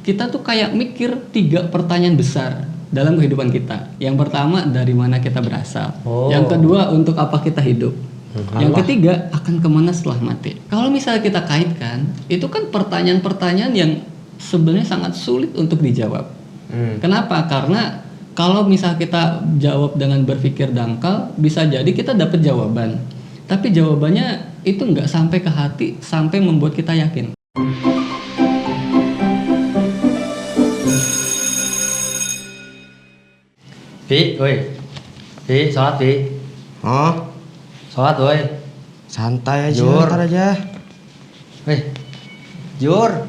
kita tuh kayak mikir 3 pertanyaan besar dalam kehidupan kita. Yang pertama, dari mana kita berasal. Yang kedua, untuk apa kita hidup. Yang ketiga, akan kemana setelah mati. Kalau misalnya kita kaitkan, itu kan pertanyaan-pertanyaan yang sebenarnya sangat sulit untuk dijawab. Kenapa? Karena kalau misalnya kita jawab dengan berpikir dangkal, bisa jadi kita dapat jawaban. Tapi jawabannya itu nggak sampai ke hati, sampai membuat kita yakin. Pi, sholat Pi. Oh, Sholat woi. santai aja, Jur. ntar aja. Jur.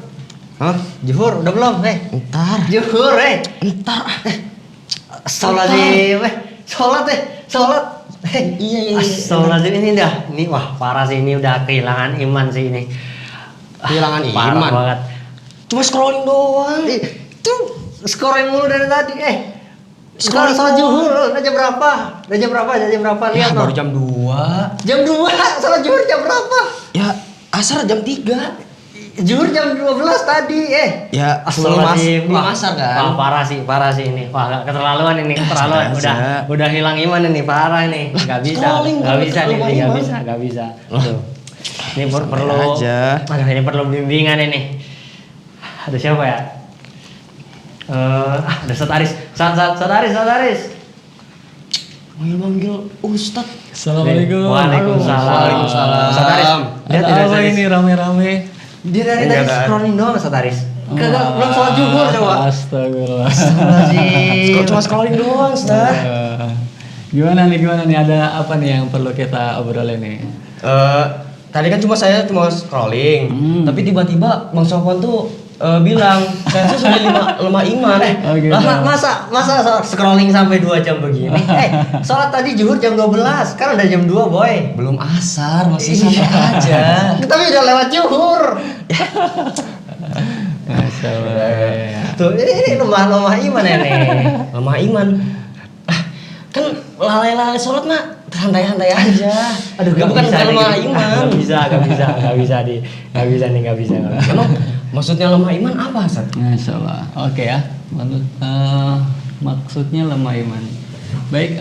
Hah? Juhur, udah belum? Ntar. Juhur, Ntar. Astagfirullahaladzim, sholat. Iya. Astagfirullahaladzim, ini dah. Ini wah parah sih, ini udah kehilangan iman sih ini. Kehilangan Parah iman. banget. Cuma scrolling doang. Itu scoring mulu dari tadi. Sekarang Scrolling sholat doang. juhur, udah jam berapa? Jam berapa? Lihat Baru no. jam 2. Jam 2, sholat juhur jam berapa? Ya, asar jam 3. Juhur jam 12 tadi, Ya, sebelum Astagfirullahaladzim. belum asar kan. Wah, parah sih ini. Wah, keterlaluan ini, keterlaluan. Astaga. Udah hilang iman ini, parah ini. Gak bisa scrolling nih, keterlaluan gak iman. bisa. Tuh. Ini perlu aja. Aduh, ini perlu bimbingan ini. Ada siapa ya? Ada Sataris. Sataris. Manggil Ustadz. Assalamualaikum. Waalaikumsalam. Sataris. Lihat Ada tidak, apa Sataris? ini rame-rame? Dia dari Enggak, tadi kan? scrolling doang Sataris. Kagak belum sholat juhur coba. Astagfirullah. Astagfirullahaladzim. Cuma scrolling doang, Ustaz. Gimana nih? Ada apa nih yang perlu kita obrolin nih? Tadi kan saya cuma scrolling, tapi tiba-tiba Bang Sofwan tuh bilang saya tuh sudah lemah iman. Oh, gitu. Masa scrolling sampai 2 jam begini? Sholat tadi zuhur jam 12, kan udah jam 2 boy. Belum asar, masih santai aja. Tapi udah lewat zuhur. Masya Allah. Tuh ini lemah iman ya nih. Lemah iman. Kan lalai-lalai sholat mah santai-santai aja. Aduh, bukan bisa nih. lemah iman. Gak bisa. Emang maksudnya lemah iman apa, Ustaz? Masya Allah. Oke ya. Maksudnya lemah iman. Baik,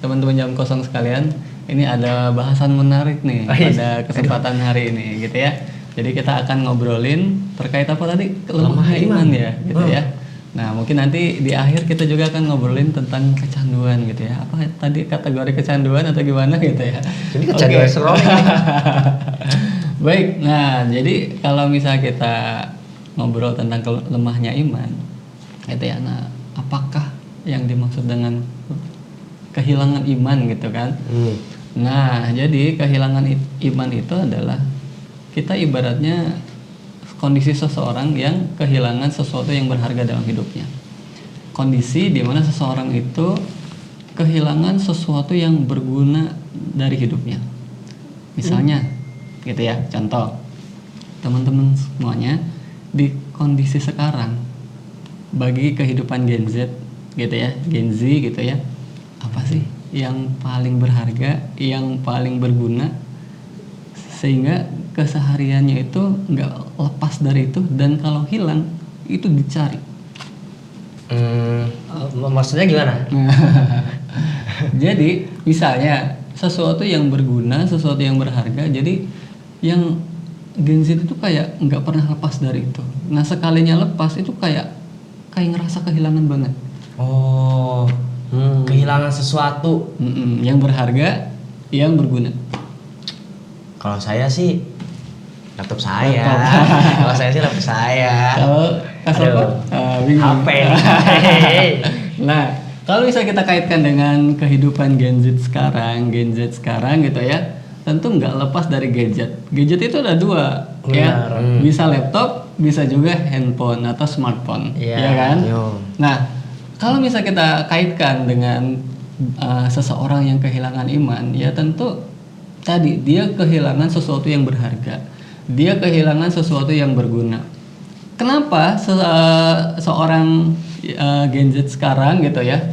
teman-teman jam kosong sekalian, ini ada bahasan menarik nih pada kesempatan hari ini, gitu ya. Jadi kita akan ngobrolin terkait apa tadi? Lemah iman ya, gitu ya. Nah, mungkin nanti di akhir kita juga akan ngobrolin tentang kecanduan gitu ya. Apa tadi kategori kecanduan atau gimana gitu ya. Ini kecanduan scrolling nih. Baik, nah jadi kalau misalnya kita ngobrol tentang lemahnya iman, gitu ya. Nah, apakah yang dimaksud dengan kehilangan iman gitu kan? Nah, jadi kehilangan iman itu adalah kita ibaratnya kondisi seseorang yang kehilangan sesuatu yang berharga dalam hidupnya. Kondisi di mana seseorang itu kehilangan sesuatu yang berguna dari hidupnya. Misalnya, gitu ya, contoh, teman-teman semuanya di kondisi sekarang bagi kehidupan Gen Z gitu ya, Gen Z gitu ya, apa sih yang paling berharga, yang paling berguna sehingga kesehariannya itu nggak lepas dari itu, dan kalau hilang itu dicari. Maksudnya gimana? Jadi misalnya sesuatu yang berguna, sesuatu yang berharga, jadi yang Gen Z itu kayak nggak pernah lepas dari itu. Nah, sekalinya lepas itu kayak ngerasa kehilangan banget. Oh, kehilangan sesuatu. Yang berharga, yang berguna. Kalau saya sih laptop saya. Kalau saya sih laptop saya. Kalau HP nih. Nah, kalau bisa kita kaitkan dengan kehidupan Gen Z sekarang gitu ya, tentu nggak lepas dari gadget. Gadget itu ada 2, ya. Bisa laptop, bisa juga handphone atau smartphone, ya kan? Nah, kalau bisa kita kaitkan dengan seseorang yang kehilangan iman, ya tentu tadi dia kehilangan sesuatu yang berharga, dia kehilangan sesuatu yang berguna. Kenapa seorang Gen Z sekarang gitu ya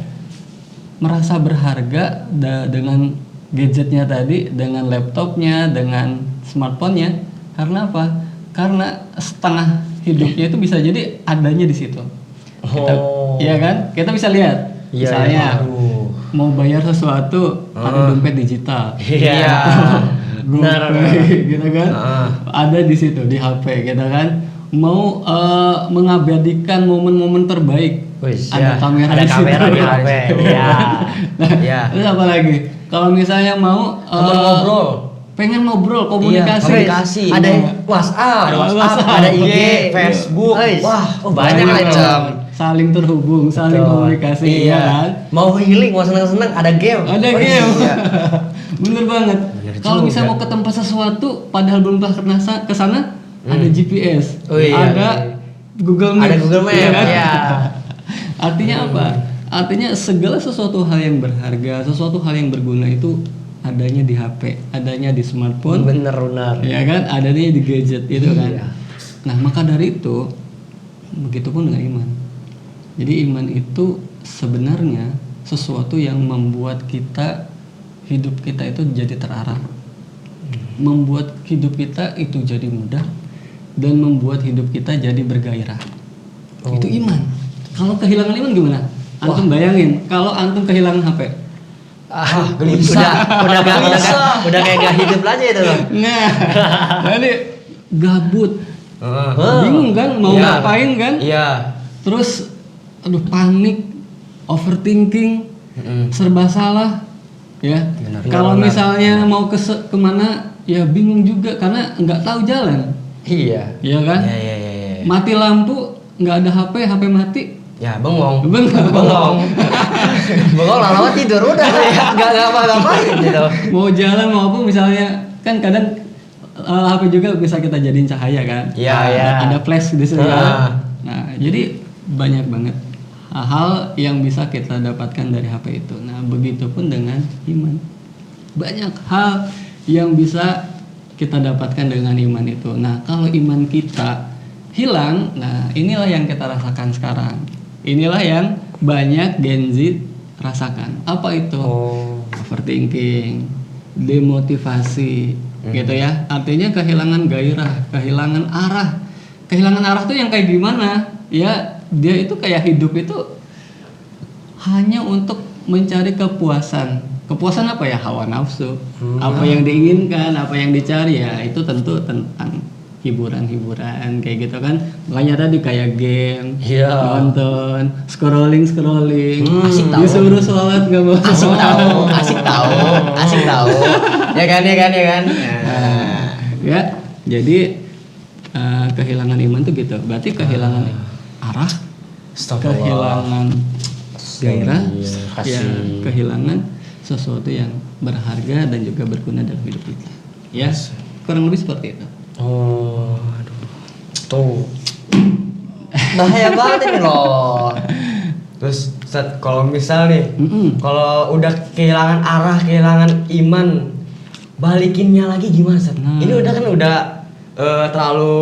merasa berharga dengan gadgetnya tadi, dengan laptopnya, dengan smartphone-nya? Karena apa? Karena setengah hidupnya itu bisa jadi adanya di situ. Iya kan? Kita bisa lihat. Iya, Misalnya aduh. mau bayar sesuatu ada dompet digital. Iya. Benar. GoPay, gitu kan? Ah. Ada di situ di HP, gitu kan? Mau mengabadikan momen-momen terbaik. Wis, Ada ya. kamera Ada di situ. kamera di HP. Iya. Nah, Iya. terus apa lagi? Kalau misalnya mau Teman ngobrol. pengen ngobrol, komunikasi. komunikasi. Ada WhatsApp, Ada WhatsApp, ada IG, Facebook. Wis. Wah, banyak Banyak macam. saling terhubung, saling Betul. komunikasi, Iya. ya kan? Mau healing, mau seneng-seneng, ada game. Ada Wis, game. iya. Bener banget. Bener Kalau juga. misalnya mau ke tempat sesuatu padahal belum pernah ke sana, ada GPS, Oh iya, ada iya. Google Maps. Ada Google Maps, iya kan? ya. Artinya apa? Artinya segala sesuatu hal yang berharga, sesuatu hal yang berguna itu adanya di HP, adanya di smartphone, Bener. ya kan? Adanya di gadget itu kan. Iya. Nah, maka dari itu begitupun dengan iman. Jadi iman itu sebenarnya sesuatu yang membuat hidup kita itu jadi terarah. Membuat hidup kita itu jadi mudah dan membuat hidup kita jadi bergairah. Itu iman. Kalau kehilangan iman gimana? Antum bayangin kalau antum kehilangan HP. gelisah. Udah kayak gak hidup aja itu loh. Nah, jadi gabut, Heeh. bingung kan mau Iya. ngapain kan? Iya. Terus aduh panik, overthinking, serba salah, ya. Kalau misalnya mau kemana, ya bingung juga karena nggak tahu jalan, Iya. ya kan? Iya. Mati lampu, nggak ada HP mati, Ya, bengong. bengong. Bengong lama-lama tidur udah nggak ngapa-ngapain gitu. Mau jalan mau apa misalnya, kan kadang HP juga bisa kita jadiin cahaya kan? Iya, Nah, iya. Ada flash di sini. Ah. kan? Nah, jadi banyak banget hal yang bisa kita dapatkan dari HP itu. Nah, begitupun dengan iman. Banyak hal yang bisa kita dapatkan dengan iman itu. Nah, kalau iman kita hilang, nah inilah yang kita rasakan sekarang. Inilah yang banyak Gen Z rasakan. Apa itu? Overthinking, demotivasi, gitu ya. Artinya kehilangan gairah, kehilangan arah. Kehilangan arah tuh yang kayak gimana? Ya, dia itu kayak hidup itu hanya untuk mencari kepuasan. Kepuasan apa ya? Hawa nafsu. Apa yang diinginkan, apa yang dicari ya itu tentu tentang hiburan-hiburan kayak gitu kan. Makanya tadi kayak game, Iya. nonton, scrolling, Asik tahu. disuruh sholat nggak mau Asik sholat. tahu. Ya kan. Nah. Ya, jadi kehilangan iman tuh gitu. Berarti kehilangan arah, Astagfirullah. kehilangan gairah, Iya, ya, kasih. kehilangan sesuatu yang berharga dan juga berguna dalam hidup kita. Ya, kurang lebih seperti itu. Tuh. Bahaya banget ini loh. Terus Ustaz, kalau misal nih, Mm-mm. kalau udah kehilangan arah, kehilangan iman, balikinnya lagi gimana Ustaz? Nah. Ini udah kan terlalu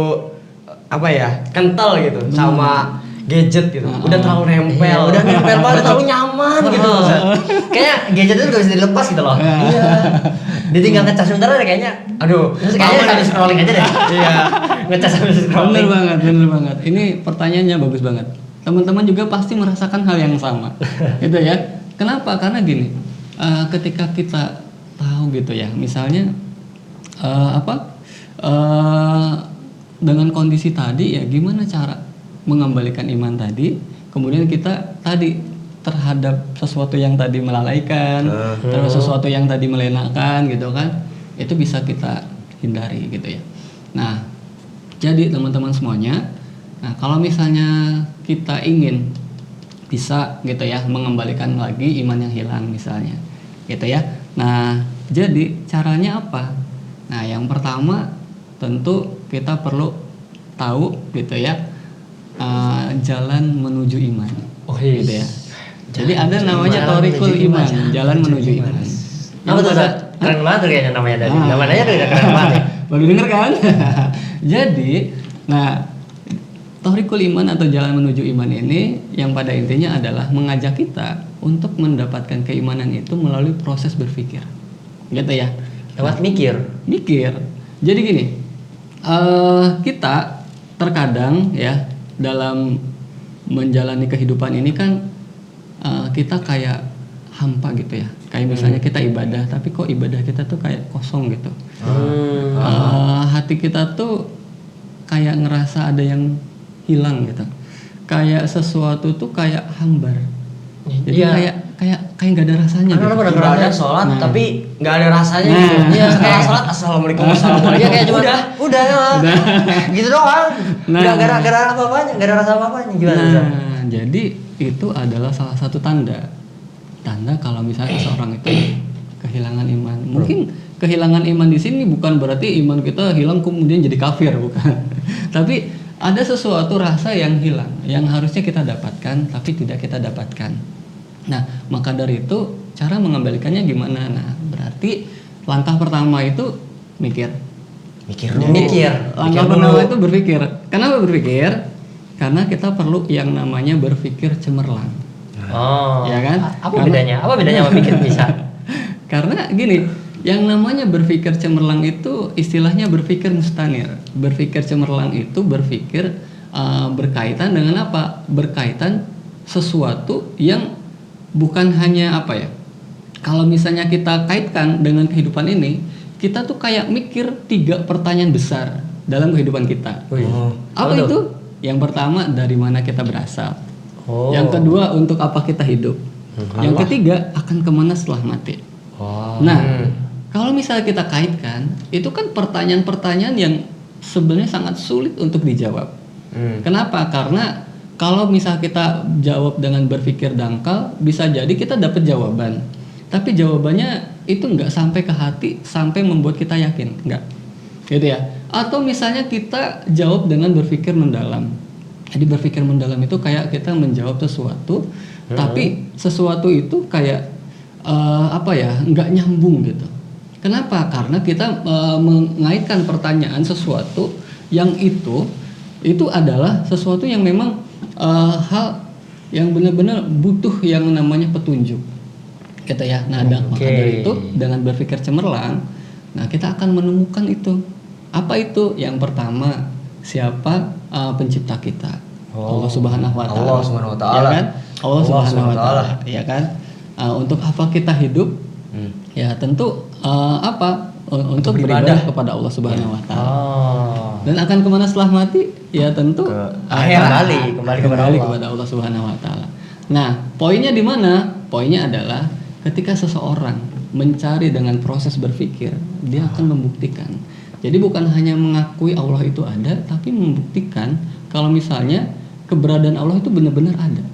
apa ya, kental gitu sama gadget gitu. Udah terlalu nempel. Iya, udah nempel banget, terlalu nyaman gitu Ustaz. Kayak gadget itu gak bisa dilepas gitu loh. Iya. Ditinggal ngecas sebentar deh kayaknya. Aduh, Terus kayaknya sambil scrolling aja deh. Iya. Ngecas sambil scrolling. Bener banget. Ini pertanyaannya bagus banget. Teman-teman juga pasti merasakan hal yang sama, gitu ya. Kenapa? Karena gini, ketika kita tahu gitu ya, misalnya dengan kondisi tadi ya, gimana cara mengembalikan iman tadi? Kemudian kita tadi terhadap sesuatu yang tadi melalaikan, terhadap sesuatu yang tadi melenakan gitu kan, itu bisa kita hindari gitu ya. Nah, jadi teman-teman semuanya, nah kalau misalnya kita ingin bisa gitu ya mengembalikan lagi iman yang hilang misalnya, gitu ya. Nah, jadi caranya apa? Nah, yang pertama tentu kita perlu tahu gitu ya jalan menuju iman, gitu ya. Jadi ada namanya Thoriqul Iman, jalan menuju iman. Apa tuh? Ustaz? Keren banget tuh kayaknya namanya tadi. Namanya tuh udah keren banget. Ya. Baru denger kan? Jadi, nah Thoriqul Iman atau jalan menuju iman ini yang pada intinya adalah mengajak kita untuk mendapatkan keimanan itu melalui proses berpikir, gitu ya. Lewat mikir. Mikir. Jadi gini, kita terkadang ya dalam menjalani kehidupan ini kan kita kayak hampa gitu ya. Kayak misalnya kita ibadah, tapi kok ibadah kita tuh kayak kosong gitu. Hati kita tuh kayak ngerasa ada yang hilang gitu. Kayak sesuatu tuh kayak hambar. Jadi Iya. kayak nggak ada rasanya. Karena Gitu. Ibadah sholat tapi nggak ada rasanya gitu. Nah. Iya, setelah sholat assalamualaikum wassalamualaikum. Iya kayak cuma udah gitu doang. Nah. Nggak ada apa-apanya, nggak ada rasa apa-apanya gimana? Zam? Nah, jadi itu adalah salah satu tanda kalau misalnya seseorang itu kehilangan iman. Mungkin kehilangan iman di sini bukan berarti iman kita hilang kemudian jadi kafir, bukan. Tapi ada sesuatu rasa yang hilang, yang harusnya kita dapatkan tapi tidak kita dapatkan. Nah, maka dari itu cara mengembalikannya gimana? Nah, berarti langkah pertama itu mikir. Mikir Jadi, dulu. langkah pertama itu berpikir. Kenapa berpikir? Karena kita perlu yang namanya berpikir cemerlang. Oh. Ya kan? Apa bedanya? Apa bedanya sama mikir bisa? Karena gini, yang namanya berpikir cemerlang itu istilahnya berpikir mustanir. Berpikir cemerlang itu berpikir berkaitan dengan apa? Berkaitan sesuatu yang bukan hanya apa ya? Kalau misalnya kita kaitkan dengan kehidupan ini, kita tuh kayak mikir 3 pertanyaan besar dalam kehidupan kita. Apa Apa itu? Yang pertama, dari mana kita berasal? Oh. Yang kedua, untuk apa kita hidup? Yang ketiga, akan kemana setelah mati? Nah, kalau misalnya kita kaitkan, itu kan pertanyaan-pertanyaan yang sebenarnya sangat sulit untuk dijawab. Kenapa? Karena kalau misal kita jawab dengan berpikir dangkal, bisa jadi kita dapat jawaban. Tapi jawabannya itu nggak sampai ke hati, sampai membuat kita yakin, nggak, gitu ya. Atau misalnya kita jawab dengan berpikir mendalam. Jadi berpikir mendalam itu kayak kita menjawab sesuatu, tapi sesuatu itu kayak apa ya, nggak nyambung gitu. Kenapa? Karena kita mengaitkan pertanyaan sesuatu yang itu adalah sesuatu yang memang hal yang benar-benar butuh yang namanya petunjuk, gitu ya. Nah, maka dari itu dengan berpikir cemerlang, nah kita akan menemukan itu. Apa itu? Yang pertama, siapa pencipta kita? Allah Subhanahu wa taala. Allah Subhanahu wa taala. Ya kan? Allah Subhanahu wa taala, ya kan? Untuk apa kita hidup? Ya tentu untuk beribadah kepada Allah Subhanahu wa taala. Dan akan kemana setelah mati? Ya tentu kembali kepada Allah Subhanahu wa taala. Nah, poinnya di mana? Poinnya adalah ketika seseorang mencari dengan proses berpikir, dia akan membuktikan. Jadi bukan hanya mengakui Allah itu ada, tapi membuktikan kalau misalnya keberadaan Allah itu benar-benar ada.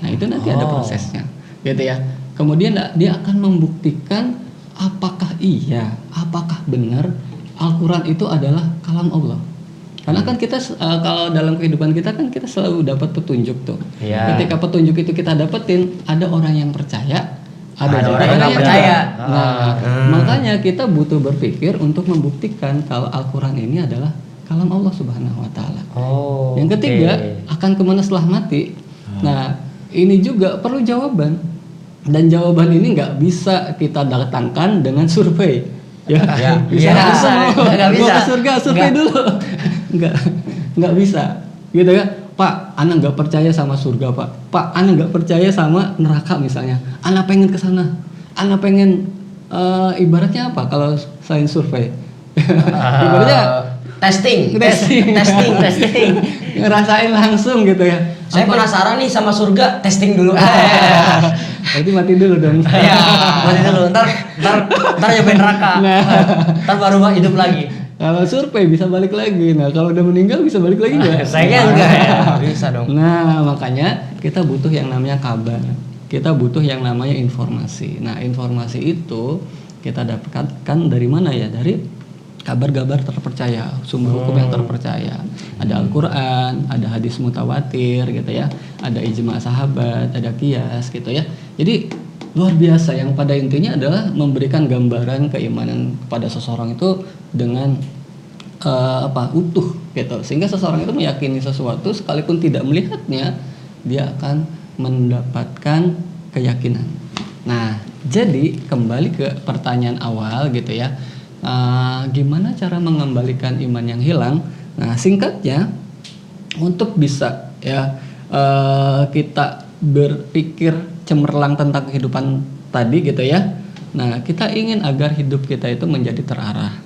Nah, itu nanti ada prosesnya, gitu ya. Kemudian dia akan membuktikan apakah benar Al-Quran itu adalah kalam Allah. Karena kan kita kalau dalam kehidupan kita kan kita selalu dapat petunjuk tuh. Ketika petunjuk itu kita dapetin, ada orang yang percaya, ada juga orang yang nggak percaya. Nah, makanya kita butuh berpikir untuk membuktikan kalau Al-Quran ini adalah kalam Allah Subhanahu wa taala. Yang ketiga, akan kemana setelah mati. Nah, ini juga perlu jawaban. Dan jawaban ini nggak bisa kita datangkan dengan survei. Nggak bisa. Ke surga, survei dulu. Nggak bisa. Gitu ya. Pak, Ana nggak percaya sama surga, Pak. Pak, Ana nggak percaya sama neraka misalnya. Ana pengen ke sana. Ana pengen ibaratnya apa kalau selain survei? Ibaratnya testing. Ngerasain langsung gitu ya. Saya penasaran nih sama surga, testing dulu. Berarti mati dulu dong. Iya, mati dulu. Ntar nyobain neraka. Ntar baru hidup lagi. Kalau survei bisa balik lagi. Nah, kalau udah meninggal bisa balik lagi nggak? Saya enggak ya. Bisa dong. Nah, makanya kita butuh yang namanya kabar. Kita butuh yang namanya informasi. Nah, informasi itu kita dapatkan dari mana ya? Dari kabar-kabar terpercaya, sumber hukum yang terpercaya. Ada Al-Quran, ada hadis mutawatir gitu ya, ada ijma sahabat, ada qiyas gitu ya. Jadi luar biasa, yang pada intinya adalah memberikan gambaran keimanan kepada seseorang itu dengan utuh gitu, sehingga seseorang itu meyakini sesuatu sekalipun tidak melihatnya, dia akan mendapatkan keyakinan. Nah, jadi kembali ke pertanyaan awal gitu ya. Gimana cara mengembalikan iman yang hilang? Nah, singkatnya untuk bisa ya kita berpikir cemerlang tentang kehidupan tadi gitu ya. Nah, kita ingin agar hidup kita itu menjadi terarah.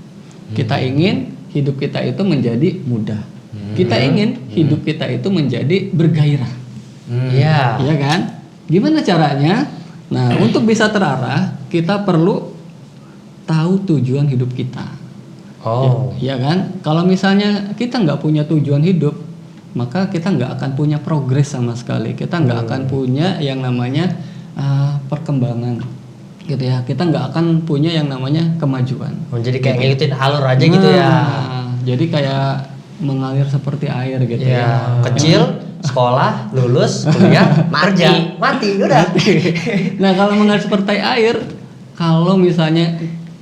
Kita ingin hidup kita itu menjadi mudah. Kita ingin hidup kita itu menjadi bergairah. Iya. Iya kan? Gimana caranya? Nah, untuk bisa terarah, kita perlu tahu tujuan hidup kita. Oh. Iya kan? Kalau misalnya kita nggak punya tujuan hidup, maka kita nggak akan punya progres sama sekali. Kita nggak akan punya yang namanya perkembangan, gitu ya. Kita nggak akan punya yang namanya kemajuan. Oh, jadi kayak ngikutin alur aja gitu ya. Jadi kayak mengalir seperti air gitu Iya. ya. Kecil, sekolah, lulus, kuliah, mati, udah. Nah, kalau mengalir seperti air, kalau misalnya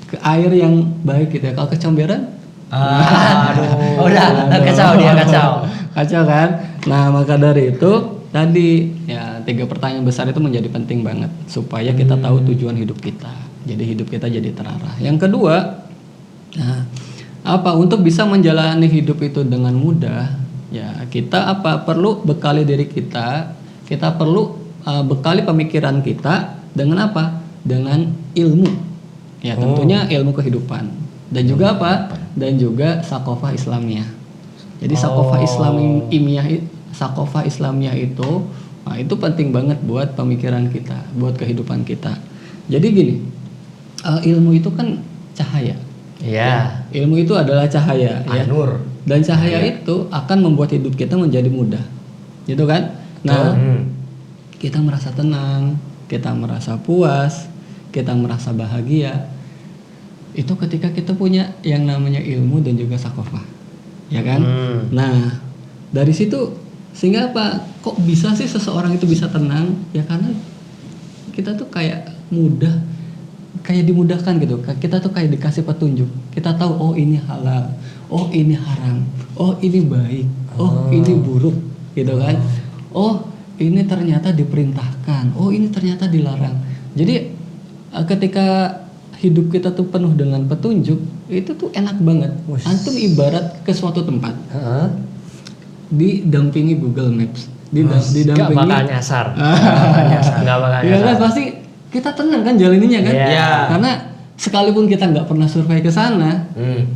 ke air yang baik gitu ya, kalau kecomberan, Aduh. Udah, kacau dia, kacau. kacau kan? Nah, maka dari itu tadi ya 3 pertanyaan besar itu menjadi penting banget supaya kita tahu tujuan hidup kita. Jadi hidup kita jadi terarah. Yang kedua, nah, apa untuk bisa menjalani hidup itu dengan mudah? Ya, kita perlu bekali diri kita. Kita perlu bekali pemikiran kita dengan apa? Dengan ilmu. Ya, tentunya ilmu kehidupan. Dan juga apa? Dan juga sakofah Islamiyah. Jadi sakofah Islamiyah itu, nah, itu penting banget buat pemikiran kita, buat kehidupan kita. Jadi gini, ilmu itu kan cahaya. Iya. Ilmu itu adalah cahaya, ya. Nur. Dan cahaya itu akan membuat hidup kita menjadi mudah, gitu kan? Nah, kita merasa tenang, kita merasa puas, kita merasa bahagia. Itu ketika kita punya yang namanya ilmu dan juga sakofah, ya kan? Nah, dari situ sehingga apa? Kok bisa sih seseorang itu bisa tenang? Ya karena kita tuh kayak mudah, kayak dimudahkan gitu. Kita tuh kayak dikasih petunjuk. Kita tahu, oh ini halal, oh ini haram, oh ini baik, oh ini buruk, gitu kan? Oh ini ternyata diperintahkan, oh ini ternyata dilarang. Jadi ketika hidup kita tuh penuh dengan petunjuk, itu tuh enak banget. Antum ibarat ke suatu tempat, didampingi Google Maps, didampingi. Gak bakal nyasar. Gak bakal Ya nyasar. kan pasti kita tenang kan jalaninya kan? Iya. Karena sekalipun kita nggak pernah survei ke sana,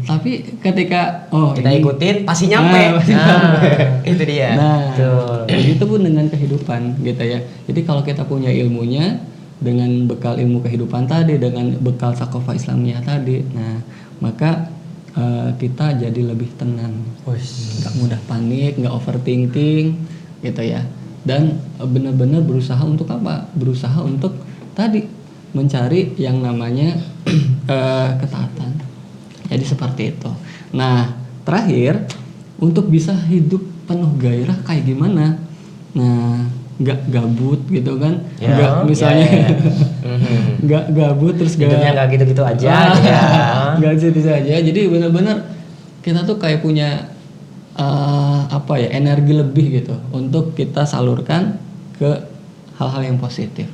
tapi ketika Kita ini, ikutin pasti nyampe. pasti nyampe. Itu dia. Nah, Betul. begitu pun dengan kehidupan gitu ya. Jadi kalau kita punya ilmunya, dengan bekal ilmu kehidupan tadi, dengan bekal sakofah Islamiyah tadi, nah maka kita jadi lebih tenang, nggak mudah panik, nggak overthinking, gitu ya. Dan benar-benar berusaha untuk apa? Berusaha untuk tadi mencari yang namanya ketaatan. Jadi seperti itu. Nah, terakhir untuk bisa hidup penuh gairah kayak gimana? Nah, nggak gabut gitu kan? Nggak misalnya nggak gabut terus Hidupnya nggak gitu-gitu aja. Ya. Nggak gitu aja. Jadi benar-benar kita tuh kayak punya energi lebih gitu untuk kita salurkan ke hal-hal yang positif.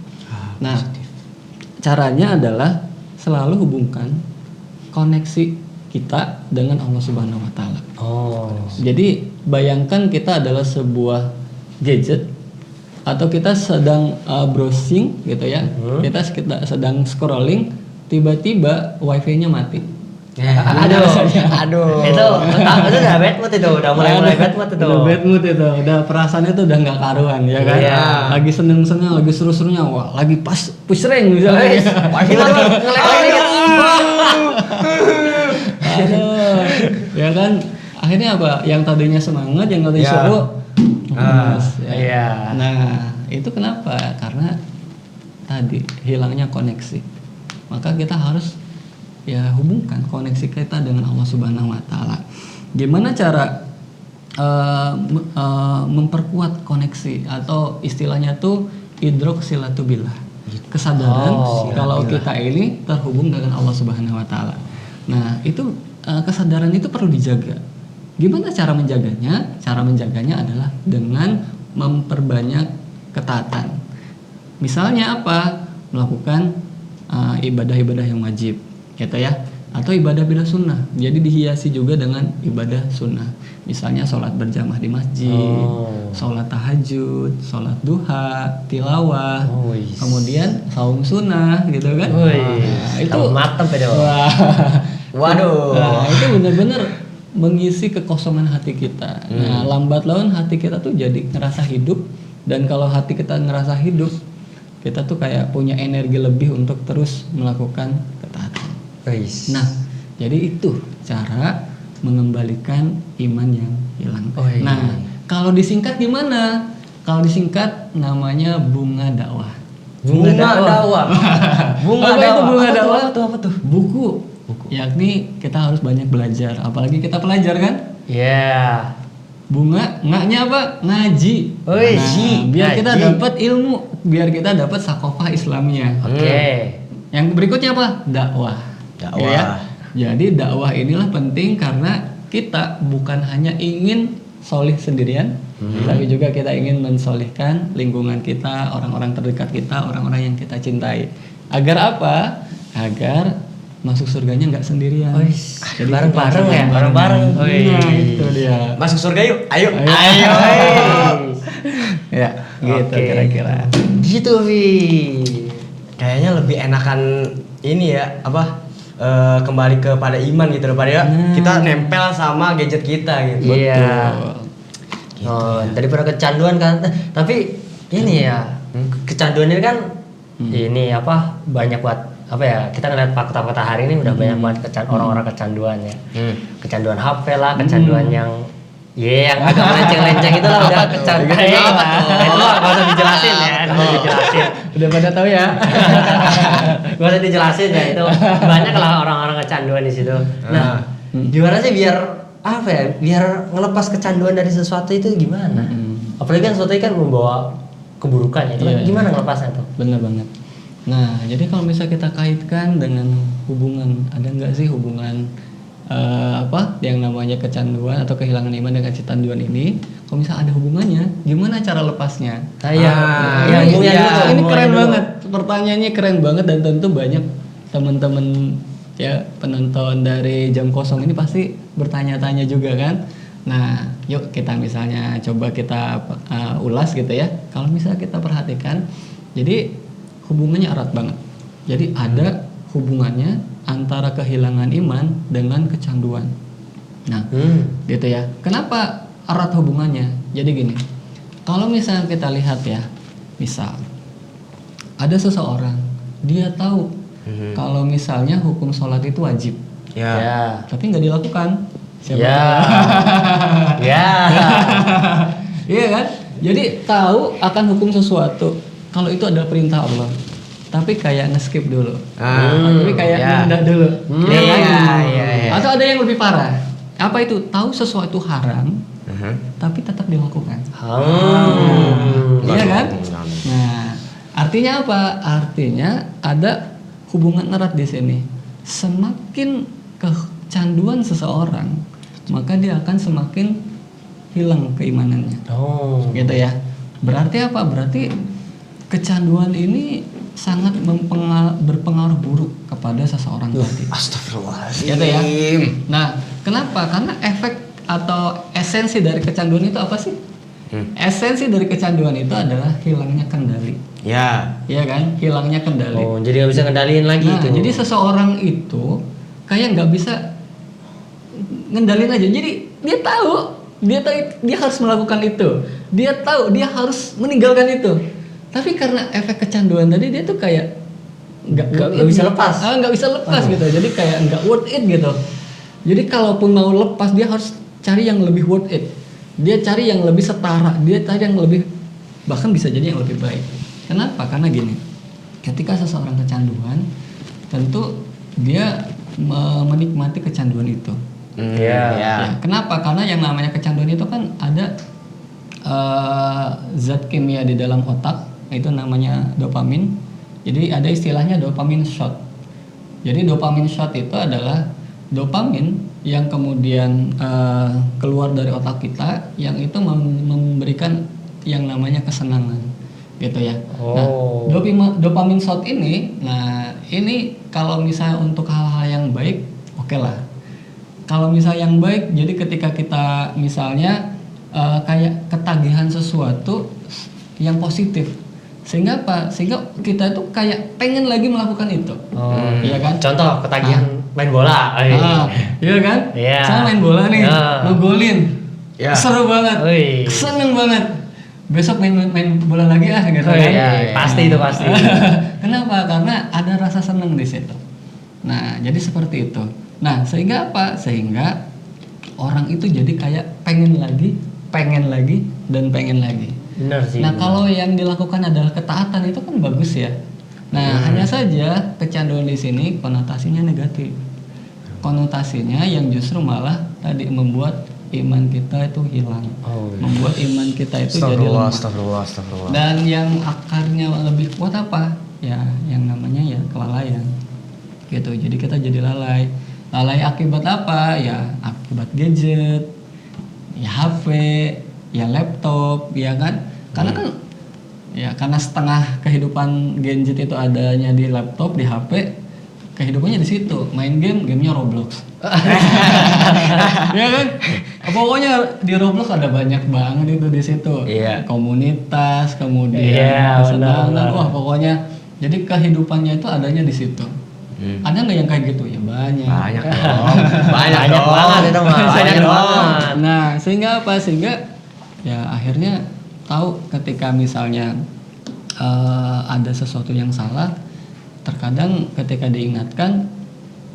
Nah, caranya adalah selalu hubungkan koneksi kita dengan Allah Subhanahu Wa Taala. Jadi bayangkan kita adalah sebuah gadget atau kita sedang browsing gitu ya, kita sedang scrolling, tiba-tiba wifi-nya mati. Aduh. Itu udah bad mood itu, udah mulai bad mood itu. Udah bad mood itu, udah perasaannya tuh udah nggak karuan ya kan? Iya. Lagi seneng-seneng, lagi seru-serunya, wah lagi pas push rank misalnya. Wifi lagi ngelek-ngelek. Aduh, ya kan? Akhirnya apa? Yang tadinya semangat, yang tadinya seru, iya. Nah, itu kenapa? Karena tadi hilangnya koneksi. Maka kita harus ya hubungkan koneksi kita dengan Allah Subhanahu Wa Taala. Gimana cara memperkuat koneksi atau istilahnya tuh idrok silatubillah, kesadaran kalau kita ini terhubung dengan Allah Subhanahu Wa Taala. Nah, itu kesadaran itu perlu dijaga. Gimana cara menjaganya? Cara menjaganya adalah dengan memperbanyak ketaatan. Misalnya apa? Melakukan ibadah-ibadah yang wajib, gitu ya. atau ibadah sunnah. Jadi dihiasi juga dengan ibadah sunnah. Misalnya sholat berjamaah di masjid, sholat tahajud, sholat duha, tilawah, kemudian saum sunnah gitu kan. Nah, itu mantep ya. Wah. Waduh. Nah, itu benar-benar mengisi kekosongan hati kita. Nah, lambat laun hati kita tuh jadi ngerasa hidup, dan kalau hati kita ngerasa hidup, kita tuh kayak punya energi lebih untuk terus melakukan ketaatan. Nah, jadi itu cara mengembalikan iman yang hilang. Nah, kalau disingkat gimana? Kalau disingkat namanya bunga dakwah. Bunga dakwah. Apa itu bunga dakwah? Apa tuh? Buku. Yakni kita harus banyak belajar, apalagi kita pelajar kan? Iya. Bunga, ngaknya apa? Ngaji. Biar kita dapat ilmu, biar kita dapat sakofah Islamnya. Oke. Yang berikutnya apa? Dakwah. Ya. Jadi dakwah inilah penting karena kita bukan hanya ingin solih sendirian, tapi juga kita ingin mensolihkan lingkungan kita, orang-orang terdekat kita, orang-orang yang kita cintai. Agar apa? Agar masuk surganya nggak sendirian. Jadi bareng-bareng ya, bareng-bareng. Nah, itu dia. Masuk surga yuk, ayo. Ya, gitu kira-kira. Gitu, Vi. Kayaknya lebih enakan ini ya, kembali kepada iman gitu daripada ya kita nempel sama gadget kita gitu. Iya. Daripada kecanduan kan. Tapi ini ya, kecanduan ini kan ini banyak buat kita ngeliat fakta-fakta hari ini udah banyak banget orang-orang kecanduan ya. Kecanduan HP lah, kecanduan yang yang agak melenceng-lenceng itu lah udah kecanduan. Itu mah gak usah dijelasin ya, Udah pada tahu ya. Gak usah dijelasin ya, itu banyak lah orang-orang kecanduan di situ. Nah, gimana sih biar biar ngelepas kecanduan dari sesuatu itu gimana? Apalagi kan sesuatu itu kan membawa keburukan ya, itu kan gimana ngelepasnya tuh? Bener banget. Nah, jadi kalau misalnya kita kaitkan dengan hubungan, ada nggak sih hubungan yang namanya kecanduan atau kehilangan iman dengan kecanduan ini? Kalau misalnya ada hubungannya, gimana cara lepasnya? Ini keren banget. Pertanyaannya keren banget, dan tentu banyak teman-teman ya penonton dari Jam Kosong ini pasti bertanya-tanya juga kan. Nah, yuk kita misalnya coba kita ulas gitu ya. Kalau misalnya kita perhatikan, jadi hubungannya erat banget. Jadi ada hubungannya antara kehilangan iman dengan kecanduan. Nah, gitu ya. Kenapa erat hubungannya? Jadi gini, kalau misalnya kita lihat ya, misal ada seseorang, dia tahu kalau misalnya hukum sholat itu wajib, tapi nggak dilakukan. Iya kan? Jadi tahu akan hukum sesuatu, kalau itu adalah perintah Allah, tapi kayak nge-skip dulu, tapi kayak nunda dulu. Atau ada yang lebih parah, apa itu? Tahu sesuatu haram, tapi tetap dilakukan. Iya kan? Nah, artinya apa? Artinya ada hubungan erat di sini. Semakin kecanduan seseorang, maka dia akan semakin hilang keimanannya. Gitu ya. Berarti apa? Berarti kecanduan ini sangat berpengaruh buruk kepada seseorang tadi. Astagfirullahaladzim. Gitu ya. Nah, kenapa? Karena efek atau esensi dari kecanduan itu apa sih? Esensi dari kecanduan itu adalah hilangnya kendali. Iya kan? Hilangnya kendali. Jadi nggak bisa ngendaliin lagi itu. Jadi seseorang itu kayak nggak bisa ngendalin aja. Jadi dia tahu dia harus melakukan itu. Dia tahu dia harus meninggalkan itu. Tapi karena efek kecanduan tadi, dia tuh kayak nggak bisa lepas. Nggak bisa lepas gitu. Jadi kayak nggak worth it gitu. Jadi kalaupun mau lepas, dia harus cari yang lebih worth it. Dia cari yang lebih setara. Dia cari yang lebih, bahkan bisa jadi yang lebih baik. Kenapa? Karena gini, ketika seseorang kecanduan, tentu dia menikmati kecanduan itu. Ya, kenapa? Karena yang namanya kecanduan itu kan ada zat kimia di dalam otak, itu namanya dopamin. Jadi ada istilahnya dopamin shot. Jadi dopamin shot itu adalah dopamin yang kemudian keluar dari otak kita, yang itu memberikan yang namanya kesenangan, gitu ya. Nah, dopamin shot ini, nah ini kalau misalnya untuk hal-hal yang baik oke lah. Kalau misalnya yang baik, jadi ketika kita misalnya kayak ketagihan sesuatu yang positif, sehingga apa? Sehingga kita itu kayak pengen lagi melakukan itu, iya kan? Contoh ketagihan main bola. Iya kan? Iya. Saya main bola nih, ngegolin, Iya. seru banget, Wih. seneng banget. Besok main bola lagi gitu kan? Iya, pasti itu pasti. Kenapa? Karena ada rasa seneng di situ. Nah, jadi seperti itu. Nah, sehingga apa? Sehingga orang itu jadi kayak pengen lagi, dan pengen lagi. Benar sih. Nah, kalau yang dilakukan adalah ketaatan itu kan bagus ya. Nah, hanya saja kecanduan di sini konotasinya negatif. Konotasinya yang justru malah tadi membuat iman kita itu hilang. Membuat iman kita itu jadi lemah. Astagfirullah. Dan yang akarnya lebih kuat apa? Ya, yang namanya ya kelalaian. Gitu. Jadi kita jadi lalai. Lalai akibat apa? Ya, akibat gadget, ya HP, ya laptop, ya kan? Karena kan ya karena setengah kehidupan gadget itu adanya di laptop, di HP, kehidupannya di situ. Main gamenya Roblox. Ya kan? Pokoknya di Roblox ada banyak banget itu di situ. Iya. Komunitas, kemudian Iya, kesenangan. benar. Wah, pokoknya jadi kehidupannya itu adanya di situ. Ada nggak yang kayak gitu? Ya banyak. Banyak dong. Banyak banget itu mah. Banyak banget. Nah, sehingga apa? Sehingga ya akhirnya tahu ketika misalnya ada sesuatu yang salah, terkadang ketika diingatkan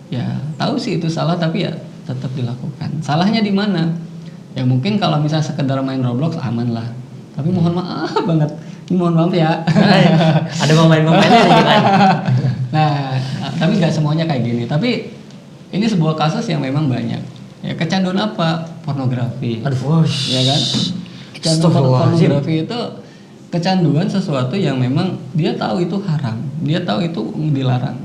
ya tahu sih itu salah tapi ya tetap dilakukan. Salahnya di mana? Ya mungkin kalau misalnya sekedar main Roblox aman lah. Tapi mohon maaf banget. Ini mohon maaf ya. Ada pemain-pemainnya nih kan. Nah, tapi nggak semuanya kayak gini. Tapi ini sebuah kasus yang memang banyak. Ya kecanduan apa? Pornografi. Aduh, Ya kan? Kecanduan pornografi itu kecanduan sesuatu yang memang dia tahu itu haram, dia tahu itu dilarang,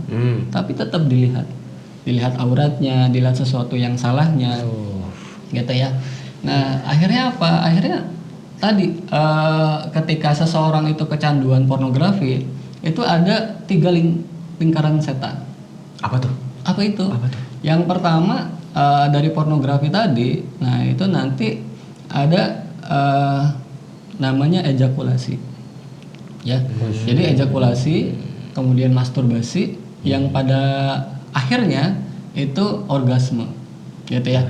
tapi tetap dilihat auratnya, dilihat sesuatu yang salahnya, gitu ya. Nah akhirnya apa? Akhirnya tadi ketika seseorang itu kecanduan pornografi itu ada 3 lingkaran setan. Apa tuh? Apa itu? Apa tuh? Yang pertama dari pornografi tadi, nah itu nanti ada namanya ejakulasi, ya. Jadi ejakulasi, kemudian masturbasi, yang pada akhirnya itu orgasme, gitu ya.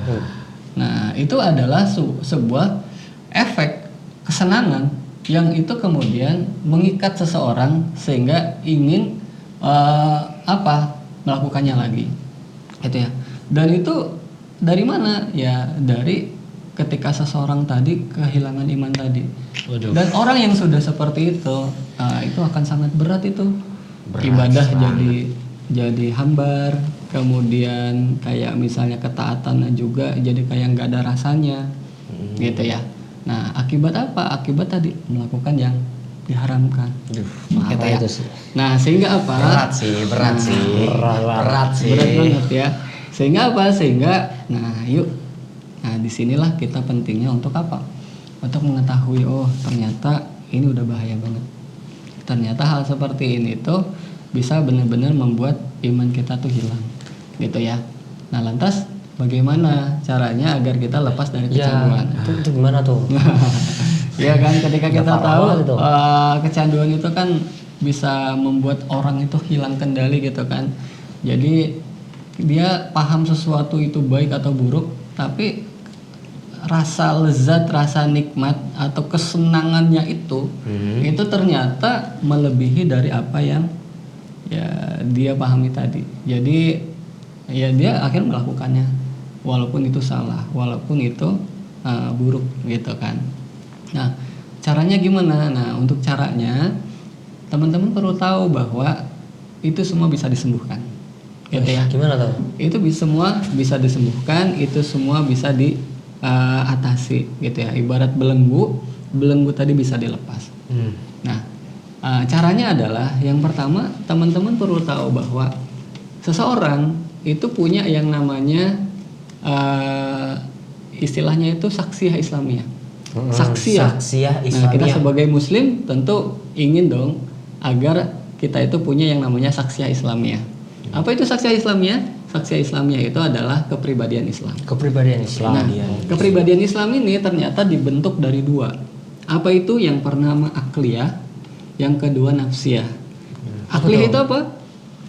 Nah itu adalah sebuah efek kesenangan yang itu kemudian mengikat seseorang sehingga ingin melakukannya lagi, gitu ya. Dan itu dari mana? Ya dari ketika seseorang tadi kehilangan iman tadi. Waduh. Dan orang yang sudah seperti itu akan sangat berat itu. Berat Ibadah banget. jadi hambar, kemudian kayak misalnya ketaatan juga jadi kayak nggak ada rasanya, gitu ya. Nah akibat apa? Akibat tadi melakukan yang diharamkan. Gitu ya. itu sih. Nah sehingga apa? Berat sih. Berat sih. Berat banget ya. Sehingga apa? Sehingga nah disinilah kita pentingnya untuk apa? Untuk mengetahui ternyata ini udah bahaya banget. Ternyata hal seperti ini tuh bisa benar-benar membuat iman kita tuh hilang, gitu ya. Nah lantas bagaimana caranya agar kita lepas dari kecanduan? Itu gimana tuh? Ya kan ketika kita parah tahu banget itu. kecanduan itu kan bisa membuat orang itu hilang kendali gitu kan. Jadi dia paham sesuatu itu baik atau buruk, tapi rasa lezat, rasa nikmat atau kesenangannya itu ternyata melebihi dari apa yang ya dia pahami tadi. Jadi ya dia akhirnya melakukannya walaupun itu salah, walaupun itu buruk gitu kan. Nah caranya gimana? Nah untuk caranya teman-teman perlu tahu bahwa itu semua bisa disembuhkan, gitu ya. Gimana tuh? Itu semua bisa disembuhkan, itu semua bisa diatasi, gitu ya. Ibarat belenggu tadi bisa dilepas. Nah caranya adalah yang pertama teman-teman perlu tahu bahwa seseorang itu punya yang namanya istilahnya itu saksiyah Islamiyah. Saksiyah Islamiyah. Nah kita sebagai muslim tentu ingin dong agar kita itu punya yang namanya saksiyah Islamiyah. Apa itu saksiyah Islamiyah? Saksiyah Islamiyah itu adalah kepribadian Islam. Kepribadian Islam. Nah, kepribadian Islam ini ternyata dibentuk dari dua. Apa itu? Yang pertama akliyah, yang kedua nafsiyah. Akliyah itu apa?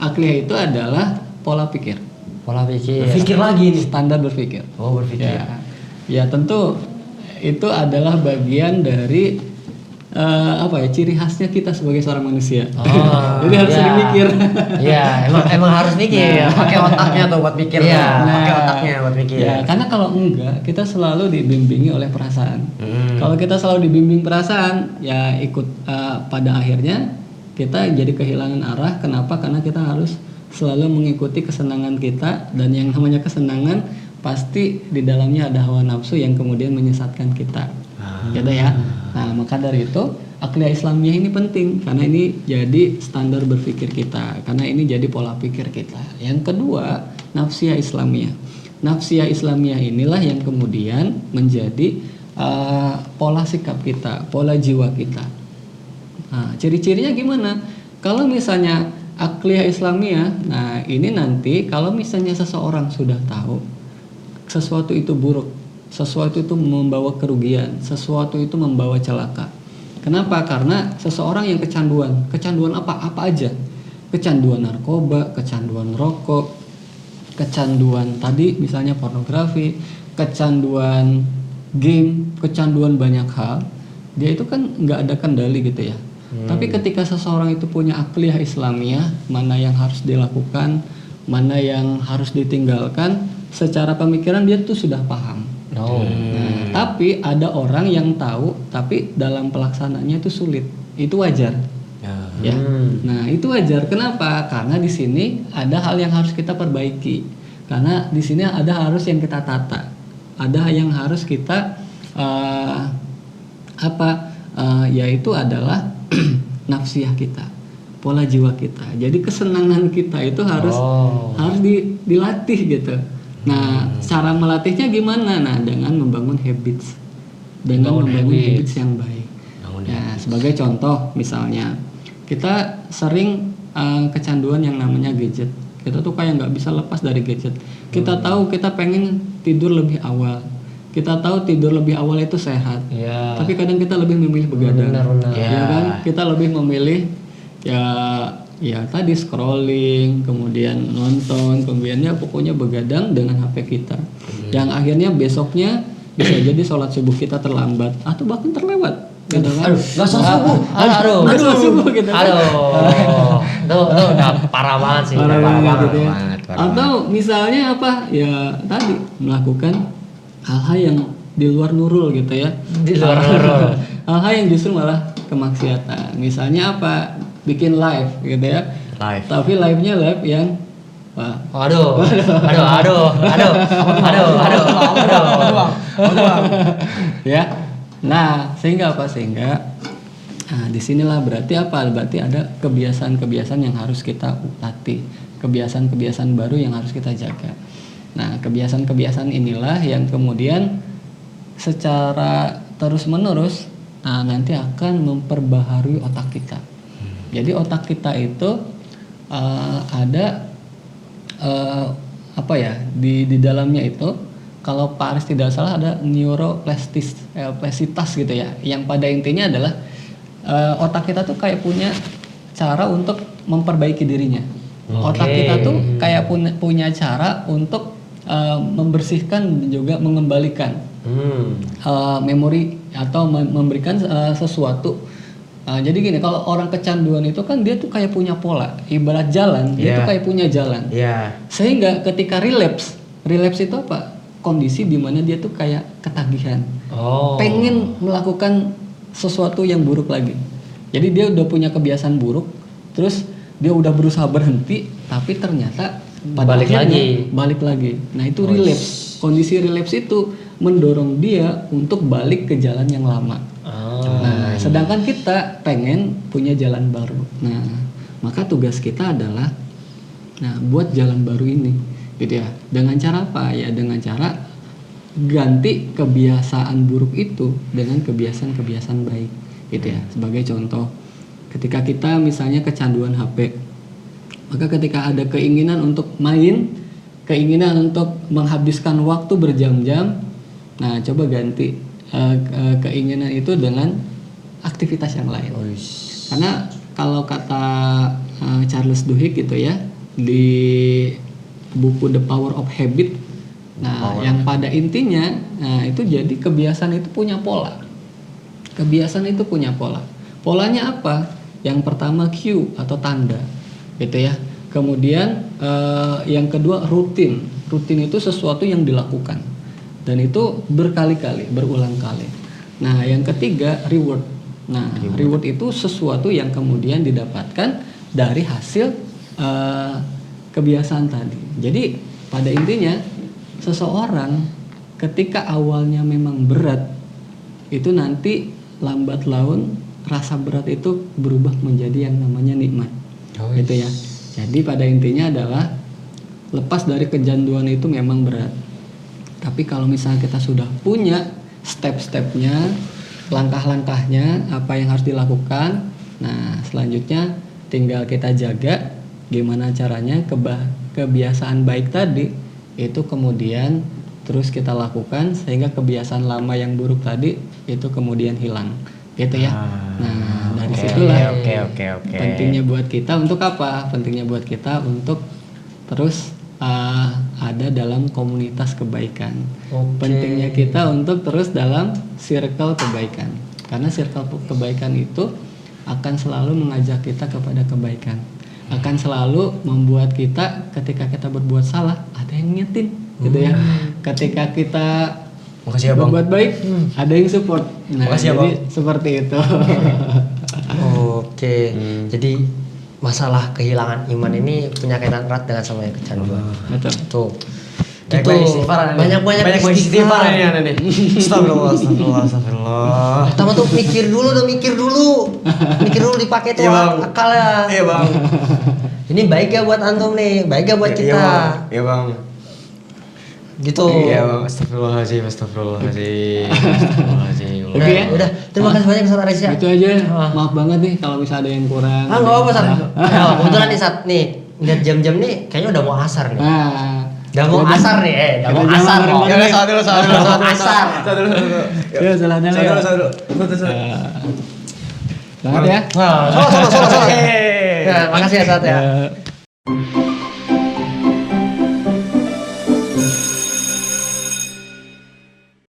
Akliyah itu adalah pola pikir, Pola pikir. Berpikir lagi nih. standar berpikir. Oh, berpikir. Ya tentu itu adalah bagian dari ciri khasnya kita sebagai seorang manusia. Oh, Jadi harus iya. sering mikir. Iya, emang harus mikir. Pakai otaknya tuh buat mikir. Iya. Pakai otaknya buat mikir. Ya, karena kalau enggak, kita selalu dibimbingi oleh perasaan. Hmm. Kalau kita selalu dibimbing perasaan, ya ikut pada akhirnya kita jadi kehilangan arah. Kenapa? Karena kita harus selalu mengikuti kesenangan kita, dan yang namanya kesenangan pasti di dalamnya ada hawa nafsu yang kemudian menyesatkan kita. Gitu ya. Nah, maka dari itu akliyah Islamiyah ini penting karena ini jadi standar berpikir kita, karena ini jadi pola pikir kita. Yang kedua, nafsiyah Islamiyah. Nafsiyah Islamiyah inilah yang kemudian menjadi pola sikap kita, pola jiwa kita. Nah, ciri-cirinya gimana? Kalau misalnya akliyah Islamiyah, nah ini nanti kalau misalnya seseorang sudah tahu sesuatu itu buruk, sesuatu itu membawa kerugian, sesuatu itu membawa celaka. Kenapa? Karena seseorang yang kecanduan apa aja, kecanduan narkoba, kecanduan rokok, kecanduan tadi misalnya pornografi, kecanduan game, kecanduan banyak hal, dia itu kan nggak ada kendali gitu ya. Tapi ketika seseorang itu punya akliyah Islamiyah, mana yang harus dilakukan, mana yang harus ditinggalkan, secara pemikiran dia tuh sudah paham. Oh. Nah, tapi ada orang yang tahu tapi dalam pelaksanaannya itu sulit. Itu wajar. Ya. Nah, itu wajar. Kenapa? Karena di sini ada hal yang harus kita perbaiki. Karena di sini ada harus yang kita tata. Ada yang harus kita yaitu adalah nafsiyah kita, pola jiwa kita. Jadi kesenangan kita itu harus dilatih gitu. Nah, cara melatihnya gimana? Nah, dengan membangun habits. Dengan membangun habits yang baik. Nah, sebagai contoh misalnya, kita sering kecanduan yang namanya gadget. Kita tuh kayak nggak bisa lepas dari gadget. Kita tahu kita pengen tidur lebih awal. Kita tahu tidur lebih awal itu sehat. Iya. Tapi kadang kita lebih memilih begadang. Benar. Ya kan? Kita lebih memilih ya tadi scrolling, kemudian nonton, kemudiannya pokoknya begadang dengan HP kita. Yang akhirnya besoknya bisa jadi sholat subuh kita terlambat atau bahkan terlewat. Gitu kan? Nggak subuh. Aduh, subuh gitu. Tuh udah parah banget sih. Parah banget gitu ya. parah Atau misalnya apa? Ya tadi melakukan hal-hal yang di luar nurul gitu ya. Di luar nurul. Hal-hal yang justru malah kemaksiatan. Misalnya apa? Bikin live gitu ya. Live. Tapi live-nya live yang Aduh. ya. Nah, sehingga apa? Disinilah berarti apa? Berarti ada kebiasaan-kebiasaan yang harus kita latih, kebiasaan-kebiasaan baru yang harus kita jaga. Nah, kebiasaan-kebiasaan inilah yang kemudian secara terus-menerus nanti akan memperbaharui otak kita. Jadi otak kita itu ada di dalamnya itu, kalau Pak Aris tidak salah ada neuroplastisitas gitu ya, yang pada intinya adalah otak kita tuh kayak punya cara untuk memperbaiki dirinya. Otak kita tuh kayak punya cara untuk membersihkan dan juga mengembalikan memori atau memberikan sesuatu. Jadi gini, kalau orang kecanduan itu kan dia tuh kayak punya pola, ibarat jalan, dia tuh kayak punya jalan. Sehingga ketika relapse itu apa? Kondisi di mana dia tuh kayak ketagihan, pengen melakukan sesuatu yang buruk lagi. Jadi dia udah punya kebiasaan buruk, terus dia udah berusaha berhenti, tapi ternyata pada akhirnya balik lagi. Nah, itu relapse. Kondisi relapse itu mendorong dia untuk balik ke jalan yang lama. Nah, sedangkan kita pengen punya jalan baru. Nah, maka tugas kita adalah buat jalan baru ini, gitu ya. Dengan cara apa? Ya dengan cara ganti kebiasaan buruk itu dengan kebiasaan-kebiasaan baik, gitu ya. Sebagai contoh, ketika kita misalnya kecanduan HP, maka ketika ada keinginan untuk main keinginan untuk menghabiskan waktu berjam-jam, nah coba ganti keinginan itu dengan aktivitas yang lain. Karena kalau kata Charles Duhigg gitu ya, di buku The Power of Habit, nah yang pada intinya, nah itu jadi kebiasaan itu punya pola. Kebiasaan itu punya pola. Polanya apa? Yang pertama cue atau tanda, gitu ya. Kemudian yang kedua rutin. Rutin itu sesuatu yang dilakukan dan itu berkali-kali, berulang kali. Nah, yang ketiga reward. Nah, reward itu sesuatu yang kemudian didapatkan dari hasil kebiasaan tadi. Jadi pada intinya seseorang ketika awalnya memang berat, itu nanti lambat laun rasa berat itu berubah menjadi yang namanya nikmat. Gitu ya. Jadi pada intinya adalah lepas dari kecanduan itu memang berat. Tapi kalau misalnya kita sudah punya step-stepnya, langkah-langkahnya, apa yang harus dilakukan, nah selanjutnya tinggal kita jaga gimana caranya kebiasaan baik tadi itu kemudian terus kita lakukan sehingga kebiasaan lama yang buruk tadi itu kemudian hilang. Gitu ya. Nah, dari situlah pentingnya buat kita untuk apa? Pentingnya buat kita untuk terus ada dalam komunitas kebaikan. Pentingnya kita untuk terus dalam circle kebaikan. Karena circle kebaikan itu akan selalu mengajak kita kepada kebaikan. Akan selalu membuat kita ketika kita berbuat salah ada yang ngingetin, gitu ya. Ketika kita Makasih ya, Bang. berbuat baik, ada yang support. Nah, Makasih ya, jadi Bang. seperti itu. Oke. Jadi masalah kehilangan iman ini punya kaitan erat dengan sama yang kecanduan. Betul. Tuh. Banyak istighfar Banyak istighfar ini aneh nih. Astagfirullah. Pertama tuh mikir dulu Mikir dulu dipakai tuh Iya, Bang. akal ya. Iya, Bang. Ini baik ya buat antum nih, baik ya buat kita. Iya, Bang. Gitu. Iya, Bang. Astagfirullahaladzim. Oke ya? Udah. Terima kasih banyak Ustaz Arisya. Itu aja. Maaf banget nih kalau misalnya ada yang kurang. Enggak apa-apa, Ustaz. Ya, kebetulan nih Ustaz nih, lihat jam-jam nih kayaknya udah mau asar nih. Nah, Udah mau asar nih, udah mau kita asar jangan kok. Ya, salah dulu. Asar. yuk salah dulu ya. Selamat ya. Nah, salah. Ya, makasih ya Ustaz ya. Ya.